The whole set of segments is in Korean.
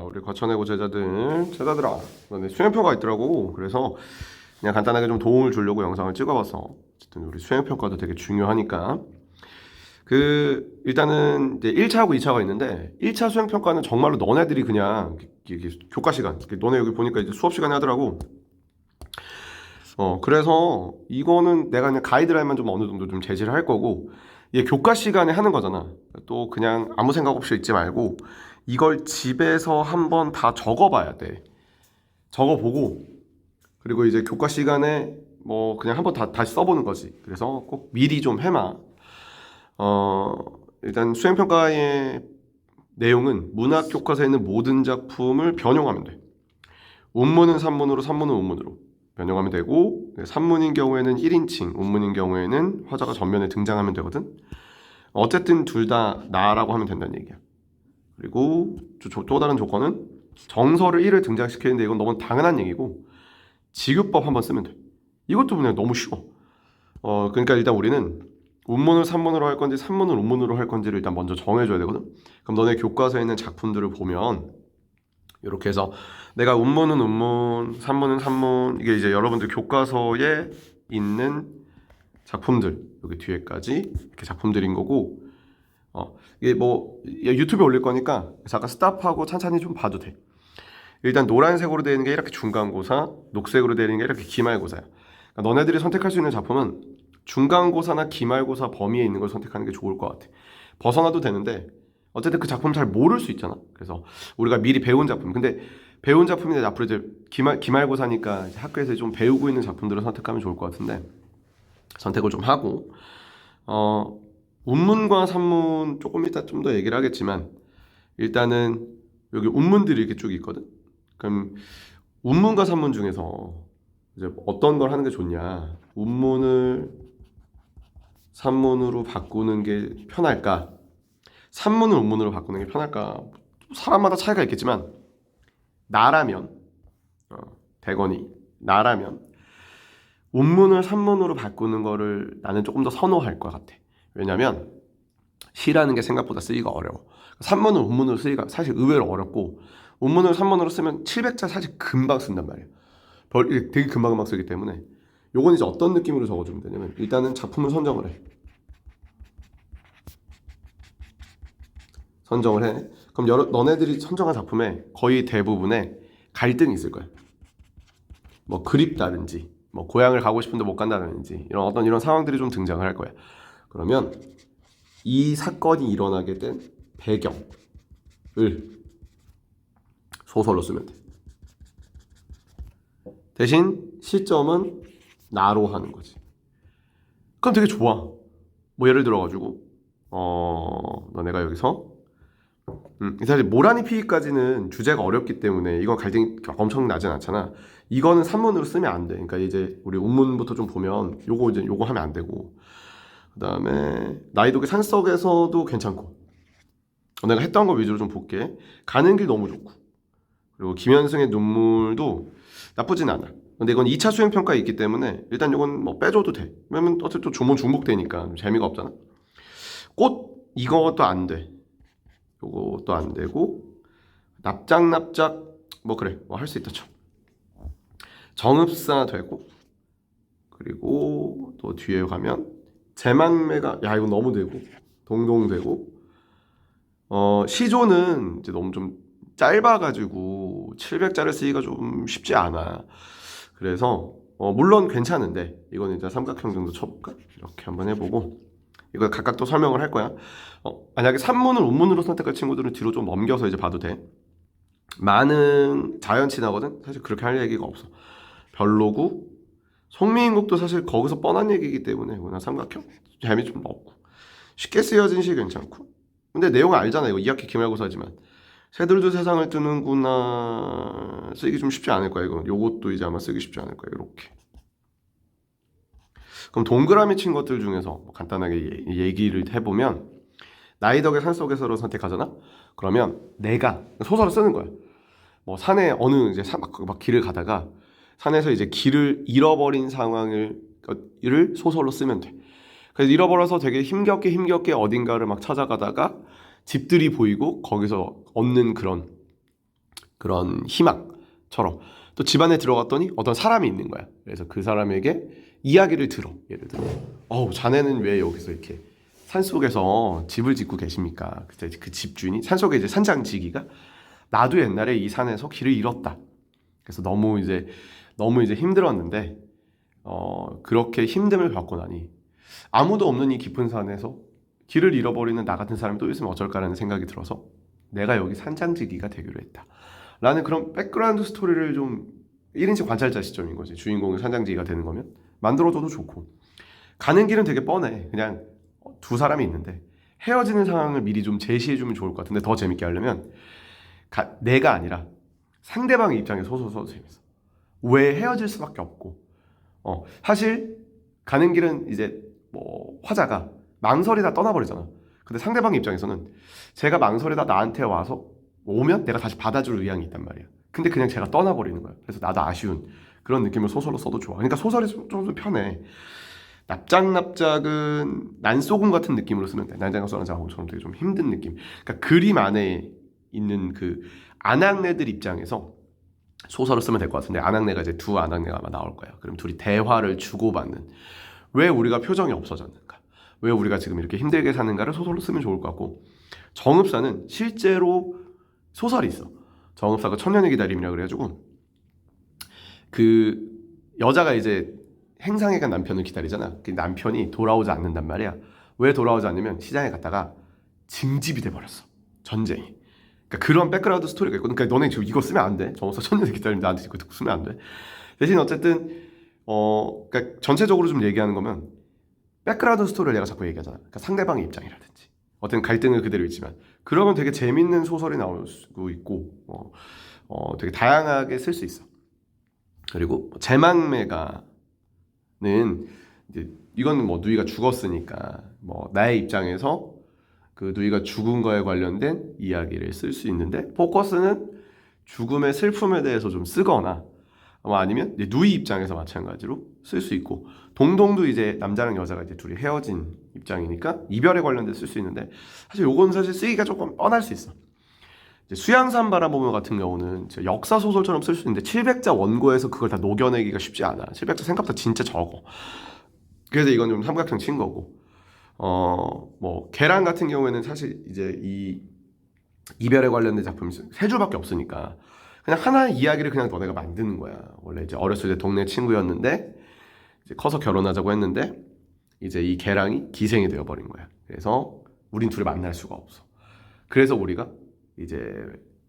우리 거쳐내고 제자들아, 너네 수행평가 있더라고. 그래서 그냥 간단하게 좀 도움을 주려고 영상을 찍어봤어. 어쨌든 우리 수행평가도 되게 중요하니까. 일단은 이제 1차하고 2차가 있는데, 1차 수행평가는 정말로 너네들이 그냥 교과 시간, 너네 여기 보니까 이제 수업 시간에 하더라고. 그래서 이거는 내가 그냥 가이드라인만 좀 어느 정도 좀 제시를 할 거고, 이게 교과 시간에 하는 거잖아. 또 그냥 아무 생각 없이 읽지 말고 이걸 집에서 한번 다 적어봐야 돼. 적어보고, 그리고 이제 교과 시간에 뭐 그냥 한번 다시 써보는 거지. 그래서 꼭 미리 좀 해놔. 일단 수행평가의 내용은 문학 교과서에 있는 모든 작품을 변형하면 돼. 운문은 산문으로, 산문은 운문으로 변형하면 되고, 산문인 경우에는 1인칭, 운문인 경우에는 화자가 전면에 등장하면 되거든. 어쨌든 둘 다 나라고 하면 된다는 얘기야. 그리고 또 다른 조건은 정서를 1을 등장시키는데, 이건 너무 당연한 얘기고, 지급법 한번 쓰면 돼. 이것도 그냥 너무 쉬워. 그러니까 일단 우리는 운문을 산문으로 할 건지 산문을 운문으로 할 건지를 일단 먼저 정해줘야 되거든. 그럼 너네 교과서에 있는 작품들을 보면 이렇게 해서 내가 운문은 운문, 산문은 산문, 이게 이제 여러분들 교과서에 있는 작품들, 여기 뒤에까지 이렇게 작품들인 거고, 이게 뭐 유튜브에 올릴 거니까 잠깐 스탑하고 찬찬히 좀 봐도 돼. 일단 노란색으로 되어 있는 게 이렇게 중간고사, 녹색으로 되어 있는 게 이렇게 기말고사야. 그러니까 너네들이 선택할 수 있는 작품은 중간고사나 기말고사 범위에 있는 걸 선택하는 게 좋을 것 같아. 벗어나도 되는데 어쨌든 그 작품 잘 모를 수 있잖아. 그래서 우리가 미리 배운 작품, 근데 배운 작품인데 앞으로 이제 기말고사니까 이제 학교에서 좀 배우고 있는 작품들을 선택하면 좋을 것 같은데, 선택을 좀 하고, 운문과 산문 조금 이따 좀 더 얘기를 하겠지만, 일단은 여기 운문들이 이렇게 쭉 있거든. 그럼 운문과 산문 중에서 이제 어떤 걸 하는 게 좋냐? 운문을 산문으로 바꾸는 게 편할까? 산문을 운문으로 바꾸는 게 편할까? 사람마다 차이가 있겠지만, 나라면, 대건이 나라면 운문을 산문으로 바꾸는 거를 나는 조금 더 선호할 것 같아. 왜냐면 시라는 게 생각보다 쓰기가 어려워. 산문을 운문으로 쓰기가 사실 의외로 어렵고, 운문을 산문으로 쓰면 700자 사실 금방 쓴단 말이야. 되게 금방 쓰기 때문에 요건 이제 어떤 느낌으로 적어주면 되냐면, 일단은 작품을 선정을 해. 그럼 너네들이 선정한 작품에 거의 대부분에 갈등이 있을 거야. 뭐 그립다든지, 뭐 고향을 가고 싶은데 못 간다든지, 이런 상황들이 좀 등장을 할 거야. 그러면 이 사건이 일어나게 된 배경을 소설로 쓰면 돼. 대신 시점은 나로 하는 거지. 그럼 되게 좋아. 뭐 예를 들어가지고 너네가 여기서 사실 모란이 피기까지는 주제가 어렵기 때문에 이건 갈등이 엄청 나진 않잖아. 이거는 산문으로 쓰면 안 돼. 그러니까 이제 우리 운문부터 좀 보면 요거 하면 안 되고, 그다음에 나이도의 산속에서도 괜찮고, 내가 했던 거 위주로 좀 볼게. 가는 길 너무 좋고, 그리고 김현승의 눈물도 나쁘진 않아. 근데 이건 2차 수행평가에 있기 때문에 일단 이건 뭐 빼줘도 돼. 왜냐면 어차피 또 조문 중복되니까 재미가 없잖아. 꽃 이것도 안 돼. 요것도 안 되고, 납작 뭐 그래, 뭐 할 수 있다 쳐. 정읍사 되고, 그리고 또 뒤에 가면 제망매가, 야 이거 너무 되고, 동동 되고, 시조는 이제 너무 좀 짧아가지고 700자를 쓰기가 좀 쉽지 않아. 그래서 물론 괜찮은데 이거는 이제 삼각형 정도 쳐볼까? 이렇게 한번 해보고, 이거 각각 또 설명을 할 거야. 만약에 산문을 운문으로 선택할 친구들은 뒤로 좀 넘겨서 이제 봐도 돼. 많은 자연친화거든? 사실 그렇게 할 얘기가 없어. 별로고, 송미인국도 사실 거기서 뻔한 얘기이기 때문에 그냥 삼각형? 재미 좀 없고, 쉽게 쓰여진 시 괜찮고, 근데 내용을 알잖아. 이거 2학기 기말고사지만 새들도 세상을 뜨는구나 쓰기 좀 쉽지 않을 거야. 이거 요것도 이제 아마 쓰기 쉽지 않을 거야. 이렇게. 그럼 동그라미 친 것들 중에서 뭐 간단하게 얘기를 해보면, 나이덕의 산속에서로 선택하잖아. 그러면 내가 소설을 쓰는 거야. 뭐 산에 어느 이제 막 길을 가다가 산에서 이제 길을 잃어버린 상황을 소설로 쓰면 돼. 그래서 잃어버려서 되게 힘겹게 어딘가를 막 찾아가다가 집들이 보이고 거기서 얻는 그런 그런 희망처럼 또 집안에 들어갔더니 어떤 사람이 있는 거야. 그래서 그 사람에게 이야기를 들어. 예를 들어, 자네는 왜 여기서 이렇게 산속에서 집을 짓고 계십니까? 그 집주인이 산속에 이제 산장지기가 나도 옛날에 이 산에서 길을 잃었다. 그래서 너무 이제 힘들었는데 그렇게 힘듦을 받고 나니 아무도 없는 이 깊은 산에서 길을 잃어버리는 나 같은 사람이 또 있으면 어쩔까라는 생각이 들어서 내가 여기 산장지기가 되기로 했다. 라는 그런 백그라운드 스토리를 좀 1인칭 관찰자 시점인 거지. 주인공이 산장지기가 되는 거면 만들어줘도 좋고, 가는 길은 되게 뻔해. 그냥 두 사람이 있는데 헤어지는 상황을 미리 좀 제시해주면 좋을 것 같은데, 더 재밌게 하려면 내가 아니라 상대방의 입장에 서서 재밌어. 왜 헤어질 수밖에 없고, 사실 가는 길은 이제 뭐 화자가 망설이다 떠나버리잖아. 근데 상대방 입장에서는 제가 망설이다 나한테 와서 오면 내가 다시 받아줄 의향이 있단 말이야. 근데 그냥 제가 떠나버리는 거야. 그래서 나도 아쉬운 그런 느낌을 소설로 써도 좋아. 그러니까 소설이 좀 편해. 납작은 난소금 같은 느낌으로 쓰면 돼. 난장을 써는 작업처럼 되게 좀 힘든 느낌. 그러니까 그림 안에 있는 그 아낙네들 입장에서 소설을 쓰면 될 것 같은데, 아낙네가 이제 두 아낙네가 아마 나올 거야. 그럼 둘이 대화를 주고받는, 왜 우리가 표정이 없어졌는가, 왜 우리가 지금 이렇게 힘들게 사는가를 소설로 쓰면 좋을 것 같고, 정읍사는 실제로 소설이 있어. 정읍사가 천년의 기다림이라 그래가지고 그 여자가 이제 행상에 간 남편을 기다리잖아. 그 남편이 돌아오지 않는단 말이야. 왜 돌아오지 않으면 시장에 갔다가 징집이 돼버렸어. 전쟁이. 그러니까 그런 백그라운드 스토리가 있거든. 그러니까 너네 지금 이거 쓰면 안 돼. 정읍사 천년의 기다림 나한테 이거 듣고 쓰면 안 돼. 대신 어쨌든 그러니까 전체적으로 좀 얘기하는 거면, 백그라운드 스토리를 내가 자꾸 얘기하잖아. 그러니까 상대방의 입장이라든지 어떤 갈등을 그대로 있지만, 그러면 되게 재밌는 소설이 나올 수 있고 되게 다양하게 쓸 수 있어. 그리고 제망매가는 이제 이건 뭐 누이가 죽었으니까 뭐 나의 입장에서 그 누이가 죽은 거에 관련된 이야기를 쓸 수 있는데, 포커스는 죽음의 슬픔에 대해서 좀 쓰거나 아니면 누이 입장에서 마찬가지로 쓸 수 있고, 동동도 이제 남자랑 여자가 이제 둘이 헤어진 입장이니까 이별에 관련돼 쓸 수 있는데, 사실 요건 사실 쓰기가 조금 뻔할 수 있어. 이제 수양산 바라보며 같은 경우는 역사 소설처럼 쓸 수 있는데 700자 원고에서 그걸 다 녹여내기가 쉽지 않아. 700자 생각보다 진짜 적어. 그래서 이건 좀 삼각형 친 거고, 뭐 계란 같은 경우에는 사실 이제 이 이별에 관련된 작품이 세 줄밖에 없으니까 그냥 하나의 이야기를 그냥 너네가 만드는 거야. 원래 이제 어렸을 때 동네 친구였는데 이제 커서 결혼하자고 했는데 이제 이 개랑이 기생이 되어버린 거야. 그래서 우린 둘이 만날 수가 없어. 그래서 우리가 이제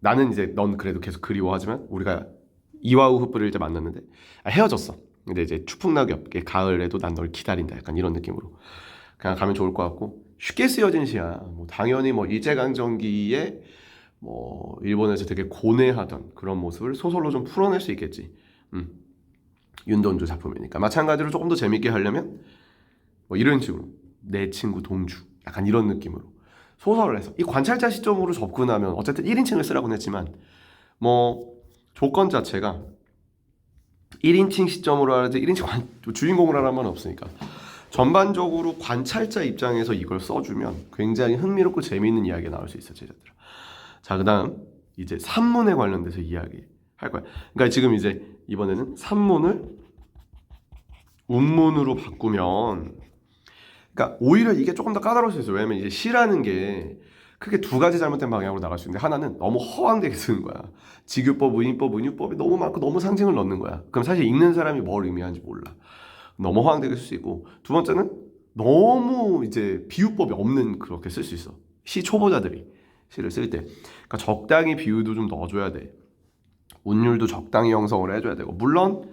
나는 이제 넌 그래도 계속 그리워하지만 우리가 이와우 흑불을 이제 만났는데 헤어졌어. 근데 이제 추풍낙이 없게 가을에도 난 널 기다린다. 약간 이런 느낌으로 그냥 가면 좋을 것 같고, 쉽게 쓰여진 시야. 뭐 당연히 뭐 일제강점기에 뭐 일본에서 되게 고뇌하던 그런 모습을 소설로 좀 풀어낼 수 있겠지. 윤돈주 작품이니까. 마찬가지로 조금 더 재밌게 하려면 뭐 이런 식으로 내 친구 동주, 약간 이런 느낌으로 소설을 해서 이 관찰자 시점으로 접근하면 어쨌든 1인칭을 쓰라고는 했지만 뭐 조건 자체가 1인칭 시점으로 하는데 1인칭 주인공을 하라면 없으니까 전반적으로 관찰자 입장에서 이걸 써주면 굉장히 흥미롭고 재미있는 이야기가 나올 수 있어, 제자들아. 자, 그 다음 이제 산문에 관련돼서 이야기 할 거야. 그러니까 지금 이제 이번에는 산문을 운문으로 바꾸면, 그러니까 오히려 이게 조금 더 까다로울 수 있어요. 왜냐면 이제 시라는 게 크게 두 가지 잘못된 방향으로 나갈 수 있는데, 하나는 너무 허황되게 쓰는 거야. 직유법, 의인법, 은유법이 너무 많고 너무 상징을 넣는 거야. 그럼 사실 읽는 사람이 뭘 의미하는지 몰라. 너무 허황되게 쓸 수 있고, 두 번째는 너무 이제 비유법이 없는 그렇게 쓸 수 있어. 시 초보자들이 시를 쓸 때. 그러니까 적당히 비유도 좀 넣어줘야 돼. 운율도 적당히 형성을 해줘야 되고, 물론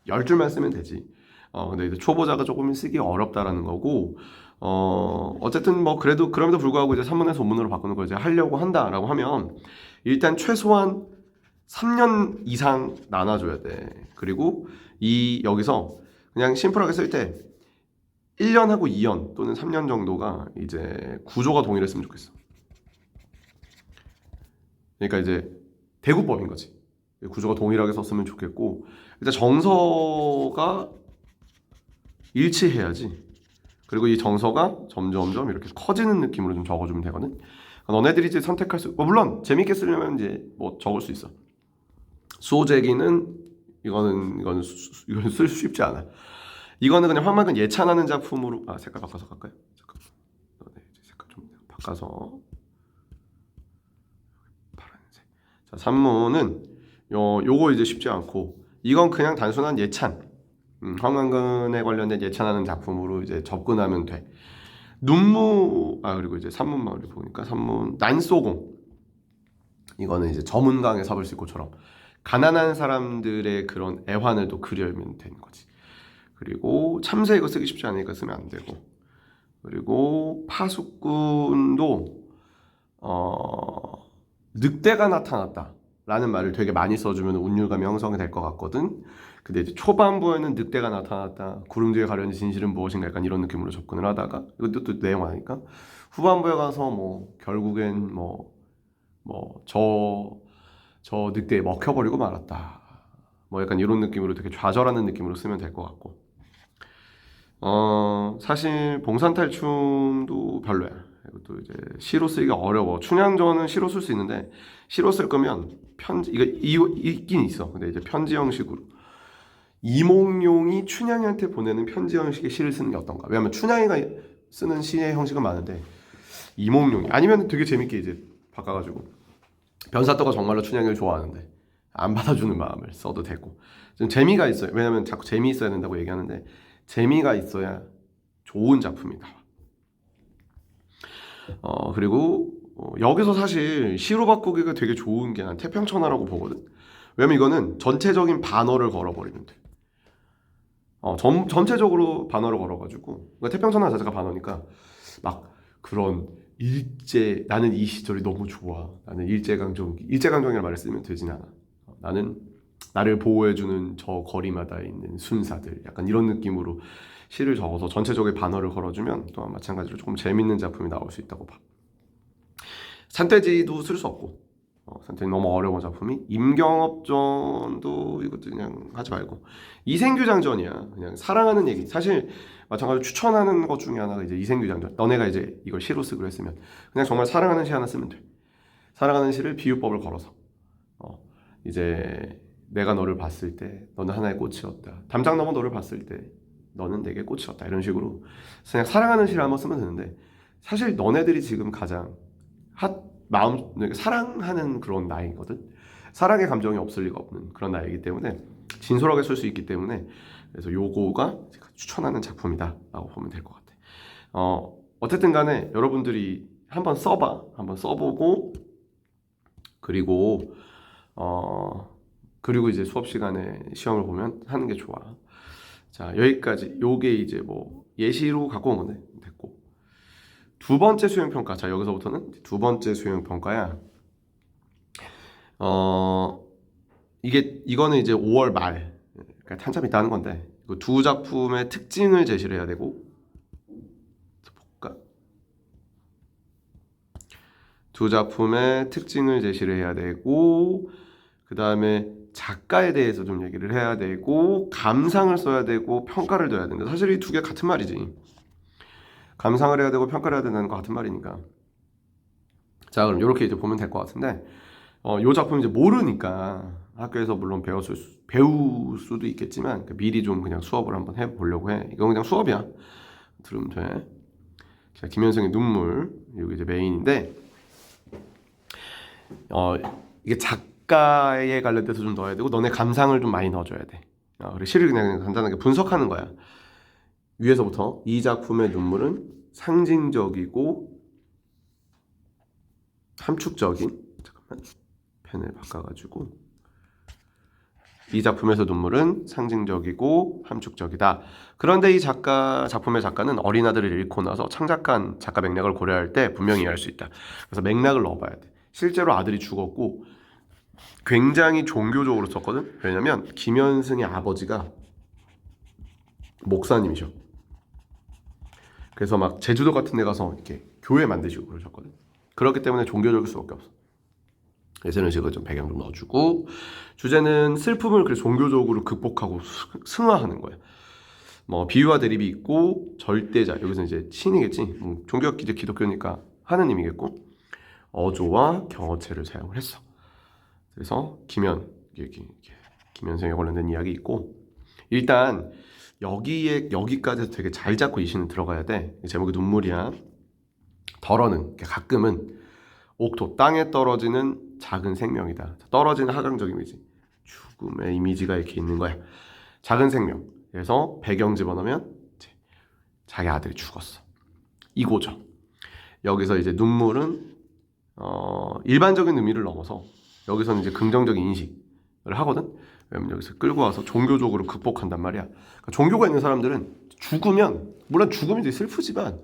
10줄만 쓰면 되지. 근데 이제 초보자가 조금 쓰기 어렵다라는 거고, 어쨌든 뭐 그래도 그럼에도 불구하고 이제 산문에서 원문으로 바꾸는 걸 이제 하려고 한다라고 하면 일단 최소한 3년 이상 나눠줘야 돼. 그리고 여기서 그냥 심플하게 쓸 때 1년하고 2년 또는 3년 정도가 이제 구조가 동일했으면 좋겠어. 그러니까 이제 대구법인 거지. 구조가 동일하게 썼으면 좋겠고, 일단 정서가 일치해야지. 그리고 이 정서가 점점점 이렇게 커지는 느낌으로 좀 적어주면 되거든. 너네들이 이제 선택할 수, 물론 재밌게 쓰려면 이제 뭐 적을 수 있어. 소재기는 이거는 쓸 수 쉽지 않아. 이거는 그냥 황만근 예찬하는 작품으로 색깔 바꿔서 갈까요? 잠깐. 네, 색깔 좀 바꿔서 파란색. 자, 산문은 요거 이제 쉽지 않고 이건 그냥 단순한 예찬. 황만근에 관련된 예찬하는 작품으로 이제 접근하면 돼. 그리고 이제 산문마을을 보니까 산문 난소공. 이거는 이제 저문강에 삽을 싣고처럼 가난한 사람들의 그런 애환을 또 그려면 되는 거지. 그리고 참새 이거 쓰기 쉽지 않으니까 쓰면 안 되고. 그리고 파수꾼도 늑대가 나타났다 라는 말을 되게 많이 써주면 운율감이 형성이 될 것 같거든. 근데 이제 초반부에는 늑대가 나타났다, 구름 뒤에 가려진 진실은 무엇인가, 약간 이런 느낌으로 접근을 하다가 이것도 또 내용 아니까 후반부에 가서 뭐 결국엔 저 늑대에 먹혀버리고 말았다, 뭐 약간 이런 느낌으로 되게 좌절하는 느낌으로 쓰면 될 것 같고. 사실 봉산탈춤도 별로야. 이것도 이제 시로 쓰기가 어려워. 춘향전은 시로 쓸 수 있는데 시로 쓸 거면 편지 이거 있긴 있어. 근데 이제 편지 형식으로 이몽룡이 춘향이한테 보내는 편지 형식의 시를 쓰는 게 어떤가? 왜냐면 춘향이가 쓰는 시의 형식은 많은데 이몽룡이 아니면 되게 재밌게 이제 바꿔가지고 변사또가 정말로 춘향이를 좋아하는데 안 받아주는 마음을 써도 되고 좀 재미가 있어요. 왜냐면 자꾸 재미있어야 된다고 얘기하는데 재미가 있어야 좋은 작품이다. 그리고 여기서 사실 시로 바꾸기가 되게 좋은 게 난 태평천하라고 보거든. 왜냐면 이거는 전체적인 반어를 걸어버리면 돼. 전체적으로 반어를 걸어가지고 그러니까 태평천하 자체가 반어니까 막 그런 나는 이 시절이 너무 좋아. 나는 일제강점기라는 말을 쓰면 되진 않아. 나는 나를 보호해주는 저 거리마다 있는 순사들, 약간 이런 느낌으로 시를 적어서 전체적인 반어를 걸어주면 또한 마찬가지로 조금 재밌는 작품이 나올 수 있다고 봐. 산돼지도 쓸 수 없고, 산돼지 너무 어려운 작품이. 임경업전도 이것도 그냥 하지 말고 이생규 장전이야. 그냥 사랑하는 얘기. 사실 마찬가지로 추천하는 것 중에 하나가 이제 이생규 장전. 너네가 이제 이걸 시로 쓰기로 했으면 그냥 정말 사랑하는 시 하나 쓰면 돼. 사랑하는 시를 비유법을 걸어서 이제 내가 너를 봤을 때 너는 하나의 꽃이었다. 담장 넘어 너를 봤을 때 너는 내게 꽃이었다. 이런 식으로 그냥 사랑하는 시를 한번 쓰면 되는데 사실 너네들이 지금 가장 사랑하는 그런 나이거든. 사랑의 감정이 없을 리가 없는 그런 나이이기 때문에 진솔하게 쓸 수 있기 때문에 그래서 요거가 제가 추천하는 작품이다 라고 보면 될 것 같아. 어쨌든 간에 여러분들이 한번 써보고 그리고 이제 수업 시간에 시험을 보면 하는 게 좋아. 자, 여기까지. 요게 이제 뭐 예시로 갖고 온 건데 됐고. 두 번째 수행 평가. 자, 여기서부터는 두 번째 수행 평가야. 이거는 이제 5월 말. 그러니까 한참 있다 하는 건데. 두 작품의 특징을 제시를 해야 되고. 볼까? 두 작품의 특징을 제시를 해야 되고, 그 다음에 작가에 대해서 좀 얘기를 해야 되고, 감상을 써야 되고, 평가를 둬야 된다. 사실 이 두 개 같은 말이지. 감상을 해야 되고 평가를 해야 된다는 거 같은 말이니까. 자, 그럼 이렇게 이제 보면 될 것 같은데, 요 작품 이제 모르니까 학교에서 물론 배울 수도 있겠지만 미리 좀 그냥 수업을 한번 해보려고 해. 이건 그냥 수업이야. 들으면 돼. 자, 김현성의 눈물. 여기 이제 메인인데, 이게 작가에 관련돼서 좀 넣어야 되고, 너네 감상을 좀 많이 넣어줘야 돼. 그리고 시를 그냥 간단하게 분석하는 거야. 위에서부터 이 작품의 눈물은 상징적이고 함축적인, 잠깐만 펜을 바꿔가지고, 이 작품에서 눈물은 상징적이고 함축적이다. 그런데 이 작품의 작가는 어린 아들을 잃고 나서 창작한 작가 맥락을 고려할 때 분명히 이해할 수 있다. 그래서 맥락을 넣어봐야 돼. 실제로 아들이 죽었고 굉장히 종교적으로 썼거든. 왜냐면 김현승의 아버지가 목사님이셔. 그래서 막 제주도 같은 데 가서 이렇게 교회 만드시고 그러셨거든. 그렇기 때문에 종교적일 수밖에 없어. 그래서 이런 식으로 좀 배경 좀 넣어주고, 주제는 슬픔을 그래서 종교적으로 극복하고 승화하는 거야. 뭐 비유와 대립이 있고, 절대자, 여기서 이제 신이겠지. 종교가 이제 기독교니까 하느님이겠고, 어조와 경어체를 사용을 했어. 그래서 김현성에 관련된 이야기 있고 일단 여기까지 되게 잘 잡고 이 시는 들어가야 돼. 제목이 눈물이야. 덜어는 가끔은 옥토 땅에 떨어지는 작은 생명이다. 떨어지는 하강적 이미지, 죽음의 이미지가 이렇게 있는 거야. 작은 생명. 그래서 배경 집어넣으면 자기 아들이 죽었어. 이거죠. 여기서 이제 눈물은 일반적인 의미를 넘어서 여기서는 이제 긍정적인 인식을 하거든. 왜냐면 여기서 끌고 와서 종교적으로 극복한단 말이야. 그러니까 종교가 있는 사람들은 죽으면 물론 죽음이 되게 슬프지만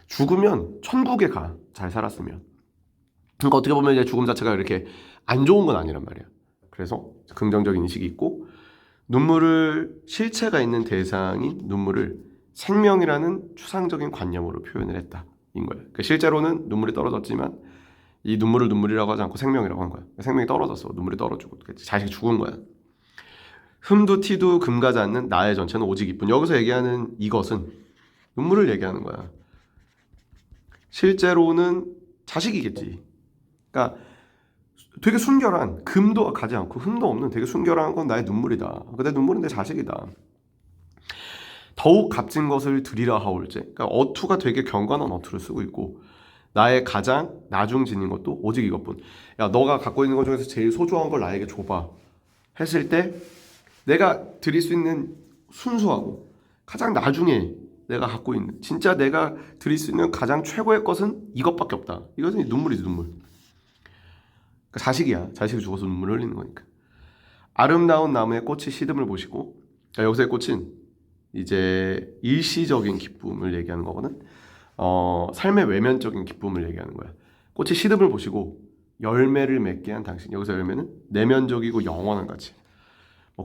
죽으면 천국에 가. 잘 살았으면. 그러니까 어떻게 보면 이제 죽음 자체가 이렇게 안 좋은 건 아니란 말이야. 그래서 긍정적인 인식이 있고 눈물을 실체가 있는 대상인 눈물을 생명이라는 추상적인 관념으로 표현을 했다. 인 거야. 그러니까 실제로는 눈물이 떨어졌지만 이 눈물을 눈물이라고 하지 않고 생명이라고 한 거야. 생명이 떨어졌어. 눈물이 떨어지고 자식이 죽은 거야. 흠도 티도 금가지 않는 나의 전체는 오직 이뿐. 여기서 얘기하는 이것은 눈물을 얘기하는 거야. 실제로는 자식이겠지. 그러니까 되게 순결한 금도 가지 않고 흠도 없는 되게 순결한 건 나의 눈물이다. 근데 눈물은 내 자식이다. 더욱 값진 것을 드리라 하올제. 그러니까 어투가 되게 경건한 어투를 쓰고 있고 나의 가장 나중지닌 것도 오직 이것뿐. 야, 너가 갖고 있는 것 중에서 제일 소중한 걸 나에게 줘봐 했을 때 내가 드릴 수 있는 순수하고 가장 나중에 내가 갖고 있는 진짜 내가 드릴 수 있는 가장 최고의 것은 이것밖에 없다. 이것은 눈물이지 눈물. 그러니까 자식이야. 자식이 죽어서 눈물을 흘리는 거니까. 아름다운 나무의 꽃이 시듬을 보시고 그러니까 여기서의 꽃은 이제 일시적인 기쁨을 얘기하는 거거든. 삶의 외면적인 기쁨을 얘기하는 거야. 꽃이 시듬을 보시고 열매를 맺게 한 당신. 여기서 열매는 내면적이고 영원한 가치.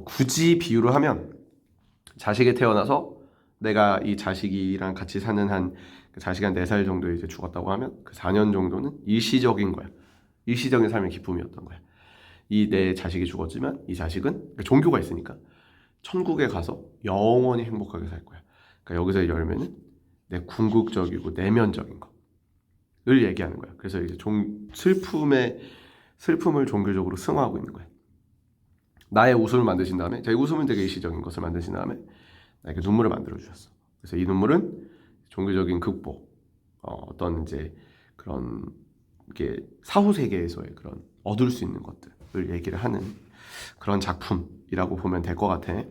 굳이 비유를 하면 자식이 태어나서 내가 이 자식이랑 같이 사는 그 자식이 한 4살 정도에 이제 죽었다고 하면 그 4년 정도는 일시적인 거야. 일시적인 삶의 기쁨이었던 거야. 이 내 자식이 죽었지만 이 자식은 종교가 있으니까 천국에 가서 영원히 행복하게 살 거야. 그러니까 여기서의 열매는 내 궁극적이고 내면적인 거를 얘기하는 거야. 그래서 이제 슬픔을 종교적으로 승화하고 있는 거야. 나의 웃음을 만드신 다음에, 자, 이 웃음은 되게 일시적인 것을 만드신 다음에 나에게 눈물을 만들어 주셨어. 그래서 이 눈물은 종교적인 극복, 어떤 이제 그런 이게 사후 세계에서의 그런 얻을 수 있는 것들을 얘기를 하는 그런 작품이라고 보면 될 것 같아.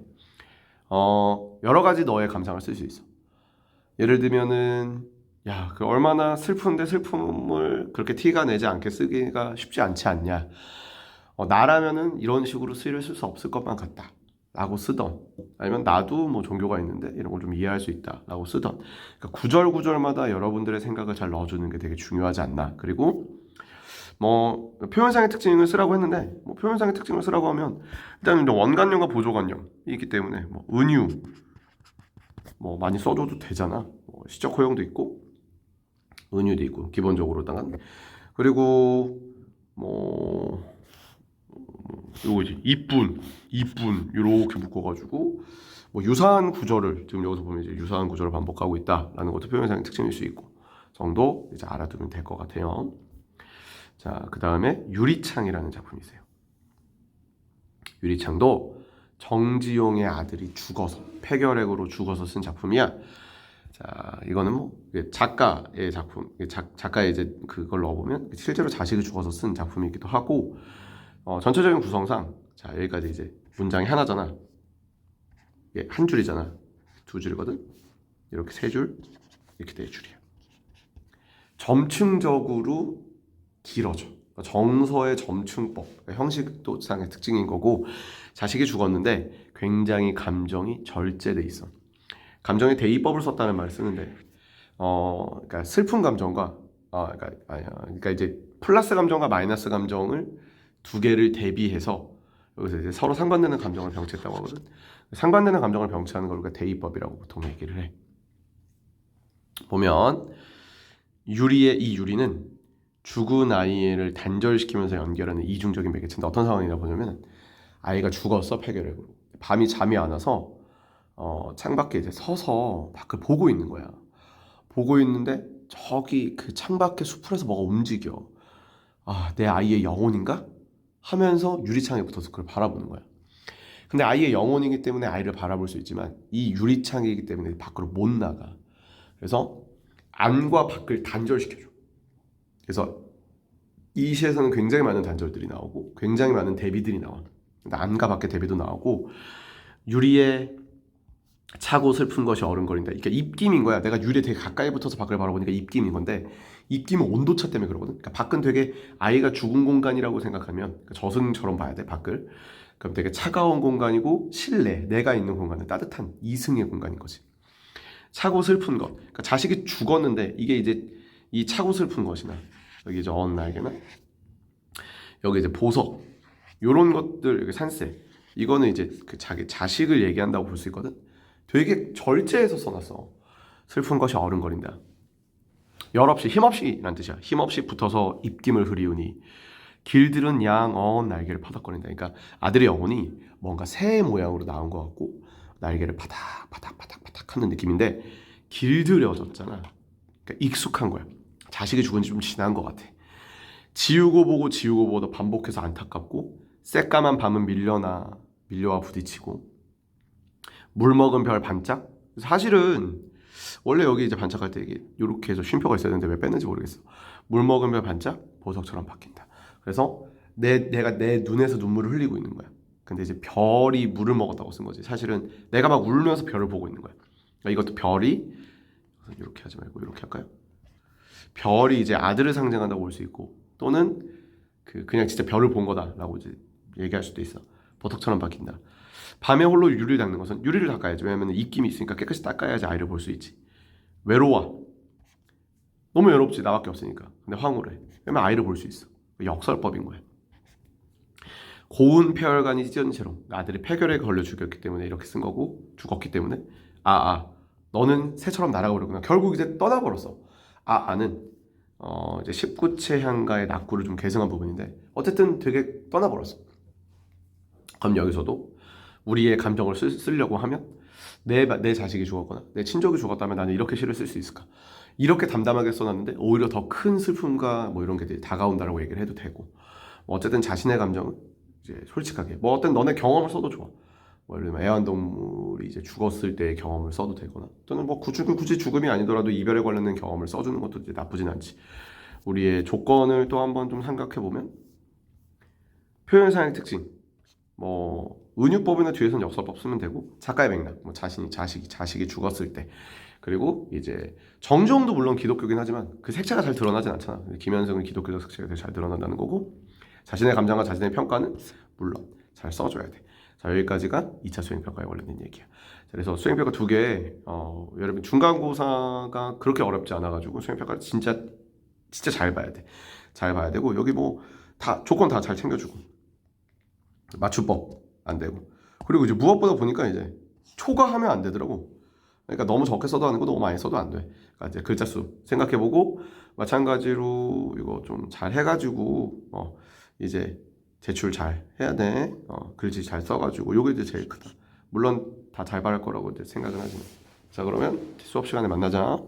여러 가지 너의 감상을 쓸 수 있어. 예를 들면은 야, 그 얼마나 슬픈데 슬픔을 그렇게 티가 내지 않게 쓰기가 쉽지 않지 않냐. 나라면은 이런 식으로 쓰일 수 없을 것만 같다 라고 쓰던, 아니면 나도 뭐 종교가 있는데 이런 걸 좀 이해할 수 있다 라고 쓰던, 그러니까 구절구절마다 여러분들의 생각을 잘 넣어주는 게 되게 중요하지 않나. 그리고 뭐 표현상의 특징을 쓰라고 했는데 뭐 표현상의 특징을 쓰라고 하면 일단 원관념과 보조관념이 있기 때문에 뭐 은유 뭐 많이 써줘도 되잖아. 뭐 시적 허용도 있고 은유도 있고 기본적으로다가. 그리고 뭐 요거지 이뿐 이렇게 묶어가지고 뭐 유사한 구절을 지금 여기서 보면 이제 유사한 구절을 반복하고 있다라는 것도 표현상의 특징일 수 있고 정도 이제 알아두면 될 것 같아요. 자, 그 다음에 유리창이라는 작품이 있어요. 유리창도 정지용의 아들이 죽어서 폐결핵으로 죽어서 쓴 작품이야. 자, 이거는 뭐 작가의 작품, 작가의 이제 그걸 넣어보면 실제로 자식이 죽어서 쓴 작품이기도 하고, 전체적인 구성상 자 여기까지 이제 문장이 하나잖아. 이게 한 줄이잖아. 2줄이거든. 이렇게 3줄, 이렇게 4줄이야. 점층적으로 길어져. 정서의 점층법, 형식도상의 특징인 거고, 자식이 죽었는데 굉장히 감정이 절제돼 있어. 감정의 대입법을 썼다는 말을 쓰는데, 그러니까 슬픈 감정과, 그러니까 이제 플러스 감정과 마이너스 감정을 두 개를 대비해서 여기서 이제 서로 상반되는 감정을 병치했다고 하거든. 상반되는 감정을 병치하는 걸 우리가 대입법이라고 보통 얘기를 해. 보면 이 유리는 죽은 아이를 단절시키면서 연결하는 이중적인 매개체인데 어떤 상황이냐 보냐면 아이가 죽었어, 폐결핵으로. 밤이 잠이 안 와서 창밖에 이제 서서 밖을 보고 있는 거야. 보고 있는데 저기 그 창밖에 수풀에서 뭐가 움직여. 아, 내 아이의 영혼인가? 하면서 유리창에 붙어서 그걸 바라보는 거야. 근데 아이의 영혼이기 때문에 아이를 바라볼 수 있지만 이 유리창이기 때문에 밖으로 못 나가. 그래서 안과 밖을 단절시켜줘. 그래서 이 시에서는 굉장히 많은 단절들이 나오고 굉장히 많은 대비들이 나와. 안과 밖의 대비도 나오고 유리에 차고 슬픈 것이 어른거린다. 그러니까 입김인 거야. 내가 유리에 되게 가까이 붙어서 밖을 바라보니까 입김인 건데 입김은 온도차 때문에 그러거든. 그러니까 밖은 되게 아이가 죽은 공간이라고 생각하면 그러니까 저승처럼 봐야 돼. 밖을. 그럼 되게 차가운 공간이고 실내 내가 있는 공간은 따뜻한 이승의 공간인 거지. 차고 슬픈 것. 그러니까 자식이 죽었는데 이게 이제 이 차고 슬픈 것이나 여기 이제 날개나 여기 이제 보석 요런 것들 여기 산세 이거는 이제 그 자기 자식을 얘기한다고 볼 수 있거든. 되게 절제해서 써놨어. 슬픈 것이 어른거린다. 열없이 힘없이란 뜻이야. 힘없이 붙어서 입김을 흐리우니 길들은 양 날개를 파닥거린다. 그러니까 아들의 영혼이 뭔가 새 모양으로 나온 것 같고 날개를 파닥파닥 하는 느낌인데 길들여졌잖아. 그러니까 익숙한 거야. 자식이 죽은 지 좀 지난 것 같아. 지우고 보도 반복해서 안타깝고 새까만 밤은 밀려와 부딪히고 물 먹은 별 반짝. 사실은 원래 여기 이제 반짝할 때 이게 이렇게 해서 쉼표가 있어야 되는데 왜 뺐는지 모르겠어. 물 먹은 별 반짝 보석처럼 바뀐다. 그래서 내가 내 눈에서 눈물을 흘리고 있는 거야. 근데 이제 별이 물을 먹었다고 쓴 거지. 사실은 내가 막 울면서 별을 보고 있는 거야. 그러니까 이것도 별이 이렇게 하지 말고 이렇게 할까요? 별이 이제 아들을 상징한다고 볼 수 있고 또는 그냥 진짜 별을 본 거다라고 이제 얘기할 수도 있어. 보석처럼 바뀐다. 밤에 홀로 유리를 닦는 것은 유리를 닦아야지. 왜냐면 입김이 있으니까 깨끗이 닦아야지 아이를 볼 수 있지. 외로워. 너무 외롭지. 나밖에 없으니까. 근데 황홀해. 왜냐면 아이를 볼 수 있어. 역설법인 거야. 고운 폐혈관이 찢어진 채로 아들이 폐결에 걸려 죽였기 때문에 이렇게 쓴 거고 죽었기 때문에 너는 새처럼 날아가 버렸구나. 결국 이제 떠나버렸어. 아는 이제 19채 향가의 낙구를 좀 계승한 부분인데 어쨌든 되게 떠나버렸어. 그럼 여기서도 우리의 감정을 쓰려고 하면 내 자식이 죽었거나 내 친족이 죽었다면 나는 이렇게 시를 쓸 수 있을까? 이렇게 담담하게 써놨는데 오히려 더 큰 슬픔과 뭐 이런 게 다가온다라고 얘기를 해도 되고 어쨌든 자신의 감정은 이제 솔직하게 어떤 너네 경험을 써도 좋아. 예를 들면 애완동물이 이제 죽었을 때의 경험을 써도 되거나 또는 굳이 죽음이 아니더라도 이별에 관련된 경험을 써주는 것도 이제 나쁘진 않지. 우리의 조건을 또 한번 좀 생각해 보면 표현상의 특징 은유법이나 뒤에서는 역설법 쓰면 되고 작가의 맥락 자식이 죽었을 때 그리고 이제 정종도 물론 기독교긴 하지만 그 색채가 잘 드러나진 않잖아. 김현승은 기독교적 색채가 되게 잘 드러난다는 거고 자신의 감정과 자신의 평가는 물론 잘 써줘야 돼. 자, 여기까지가 2차 수행평가에 관련된 얘기야. 그래서 수행평가 2개 여러분 중간고사가 그렇게 어렵지 않아가지고 수행평가를 진짜 잘 봐야 돼. 잘 봐야 되고 여기 다 조건 다 잘 챙겨주고 맞춤법 안 되고 그리고 이제 무엇보다 보니까 이제 초과하면 안 되더라고. 그러니까 너무 적게 써도 안 되고 너무 많이 써도 안 돼. 그러니까 이제 글자 수 생각해보고 마찬가지로 이거 좀 잘 해가지고 이제 제출 잘 해야 돼. 글씨 잘 써가지고 요게 이제 제일 크다. 물론 다 잘 바랄 거라고 이제 생각은 하지만 자 그러면 수업 시간에 만나자.